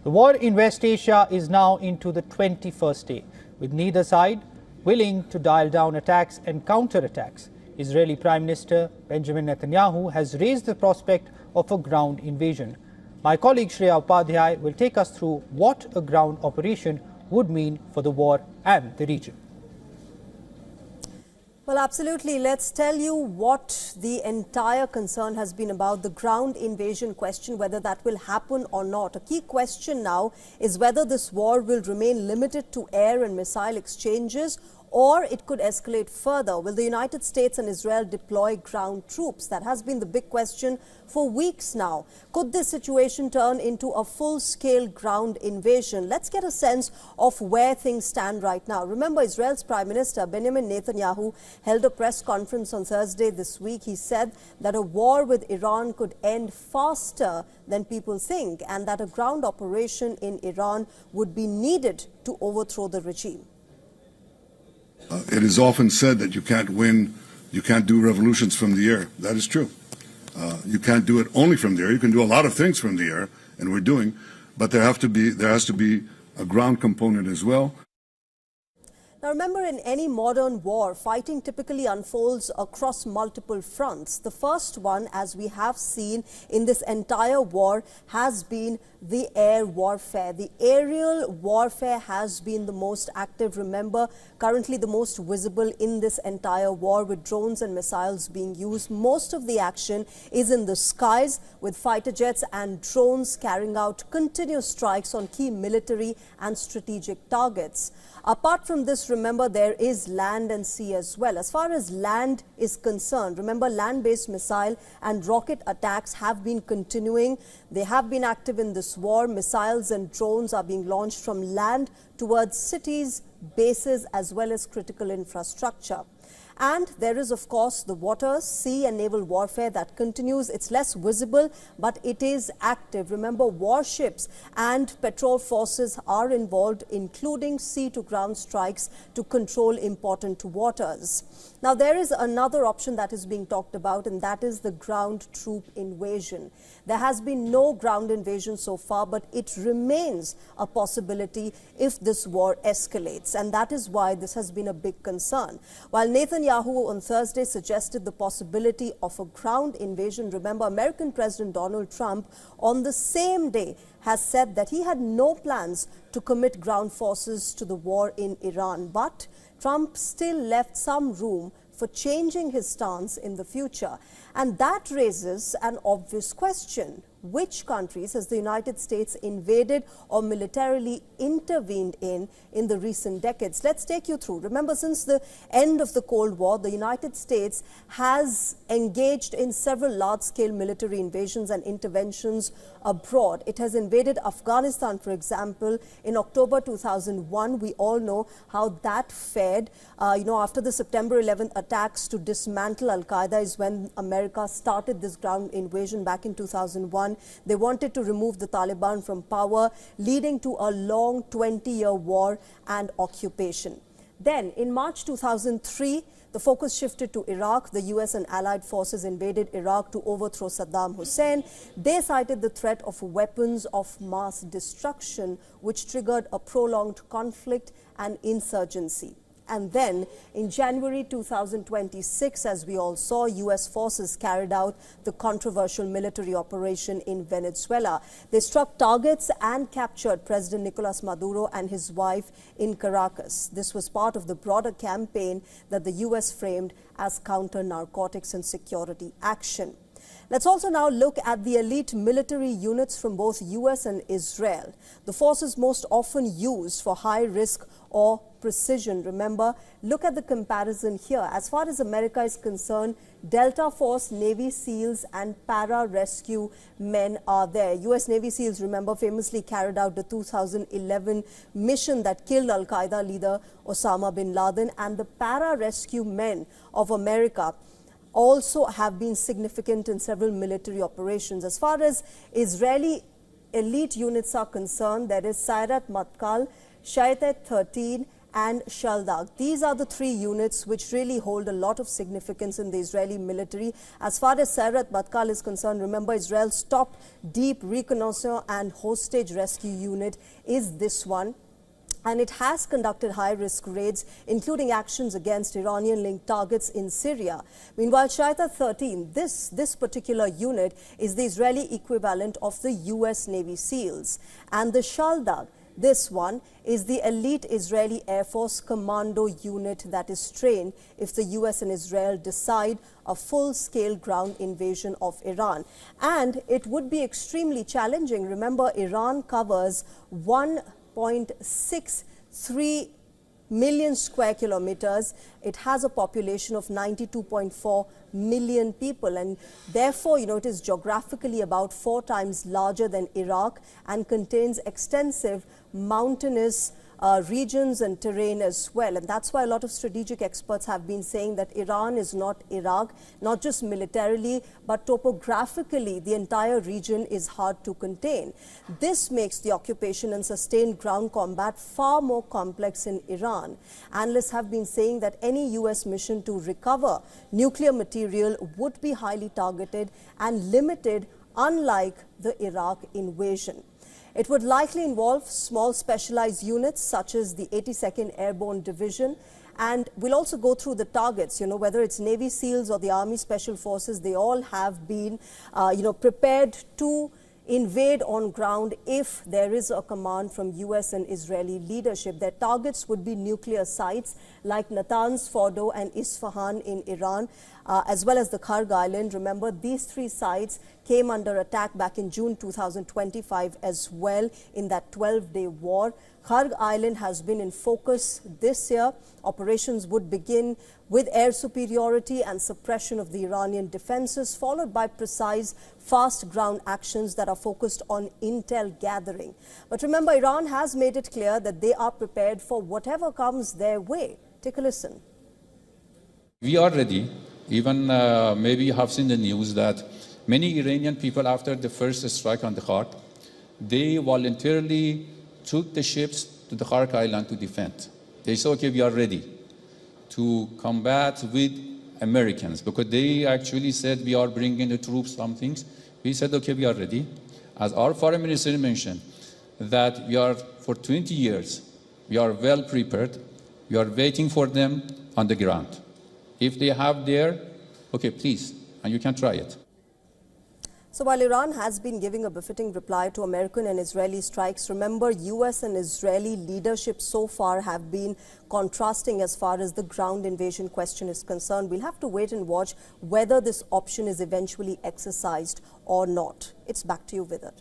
The war in West Asia is now into the 21st day, with neither side willing to dial down attacks and counterattacks. Israeli Prime Minister Benjamin Netanyahu has raised the prospect of a ground invasion. My colleague Shreya Upadhyay will take us through what a ground operation would mean for the war and the region. Well, absolutely. Let's tell you what the entire concern has been about, the ground invasion question, whether that will happen or not. A key question now is whether this war will remain limited to air and missile exchanges, or it could escalate further. Will the United States and Israel deploy ground troops? That has been the big question for weeks now. Could this situation turn into a full-scale ground invasion? Let's get a sense of where things stand right now. Remember, Israel's Prime Minister Benjamin Netanyahu held a press conference on Thursday this week. He said that a war with Iran could end faster than people think, and that a ground operation in Iran would be needed to overthrow the regime. It is often said that you can't do revolutions from the air. That is true. You can't do it only from the air. You can do a lot of things from the air, and we're doing, but there has to be a ground component as well. Now remember, in any modern war, fighting typically unfolds across multiple fronts. The first one, as we have seen in this entire war, has been the air warfare. The aerial warfare has been the most active. Remember, currently the most visible in this entire war, with drones and missiles being used. Most of the action is in the skies, with fighter jets and drones carrying out continuous strikes on key military and strategic targets. Apart from this, remember, there is land and sea as well. As far as land is concerned, remember, land-based missile and rocket attacks have been continuing. They have been active in this war. Missiles and drones are being launched from land towards cities, bases, as well as critical infrastructure. And there is, of course, the water, sea and naval warfare that continues. It's less visible, but it is active. Remember, warships and patrol forces are involved, including sea-to-ground strikes to control important waters. Now, there is another option that is being talked about, and that is the ground troop invasion. There has been no ground invasion so far, but it remains a possibility if this war escalates. And that is why this has been a big concern. While Netanyahu on Thursday suggested the possibility of a ground invasion, remember, American President Donald Trump on the same day has said that he had no plans to commit ground forces to the war in Iran. But Trump still left some room for changing his stance in the future. And that raises an obvious question. Which countries has the United States invaded or militarily intervened in the recent decades? Let's take you through. Remember, since the end of the Cold War, the United States has engaged in several large-scale military invasions and interventions abroad. It has invaded Afghanistan, for example, in October 2001. We all know how that fared. After the September 11th attacks to dismantle Al-Qaeda is when America started this ground invasion back in 2001. They wanted to remove the Taliban from power, leading to a long 20-year war and occupation. Then, in March 2003, the focus shifted to Iraq. The US and allied forces invaded Iraq to overthrow Saddam Hussein. They cited the threat of weapons of mass destruction, which triggered a prolonged conflict and insurgency. And then, in January 2026, as we all saw, US forces carried out the controversial military operation in Venezuela. They struck targets and captured President Nicolas Maduro and his wife in Caracas. This was part of the broader campaign that the US framed as counter-narcotics and security action. Let's also now look at the elite military units from both US and Israel, the forces most often used for high-risk or precision. Remember, look at the comparison here. As far as America is concerned, Delta Force, Navy SEALs and para-rescue men are there. US Navy SEALs, remember, famously carried out the 2011 mission that killed Al-Qaeda leader Osama bin Laden, and the para-rescue men of America also have been significant in several military operations. As far as Israeli elite units are concerned, there is Sayeret Matkal, Shaitet 13 and Shaldag. These are the three units which really hold a lot of significance in the Israeli military. As far as Sayeret Matkal is concerned, remember Israel's top deep reconnaissance and hostage rescue unit is this one. And it has conducted high-risk raids, including actions against Iranian-linked targets in Syria. Meanwhile, Shaita 13, this particular unit is the Israeli equivalent of the U.S. Navy SEALs. And the Shaldag, this one, is the elite Israeli Air Force commando unit that is trained if the U.S. and Israel decide a full-scale ground invasion of Iran. And it would be extremely challenging. Remember, Iran covers 1.63 million square kilometers. It has a population of 92.4 million people, and therefore, it is geographically about 4 times larger than Iraq and contains extensive mountainous regions and terrain as well. And that's why a lot of strategic experts have been saying that Iran is not Iraq, not just militarily, but topographically, the entire region is hard to contain. This makes the occupation and sustained ground combat far more complex in Iran. Analysts have been saying that any U.S. mission to recover nuclear material would be highly targeted and limited, unlike the Iraq invasion. It would likely involve small specialized units such as the 82nd Airborne Division. And we'll also go through the targets, whether it's Navy SEALs or the Army Special Forces, they all have been, prepared to invade on ground if there is a command from U.S. and Israeli leadership. Their targets would be nuclear sites like Natanz, Fordo and Isfahan in Iran, as well as the Kharg Island. Remember, these 3 sites came under attack back in June 2025 as well in that 12-day war. Kharg Island has been in focus this year. Operations would begin with air superiority and suppression of the Iranian defenses, followed by precise, fast ground actions that are focused on intel gathering. But remember, Iran has made it clear that they are prepared for whatever comes their way. Take a listen. We are ready. Even maybe you have seen the news that many Iranian people, after the first strike on the Kharg, they voluntarily took the ships to the Kharg Island to defend. They said, okay, we are ready to combat with Americans, because they actually said we are bringing the troops, some things. We said, okay, we are ready. As our foreign minister mentioned, that we are, for 20 years, we are well prepared. We are waiting for them on the ground. If they have there, okay, please, and you can try it. So while Iran has been giving a befitting reply to American and Israeli strikes, remember, U.S. and Israeli leadership so far have been contrasting as far as the ground invasion question is concerned. We'll have to wait and watch whether this option is eventually exercised or not. It's back to you, Vidar.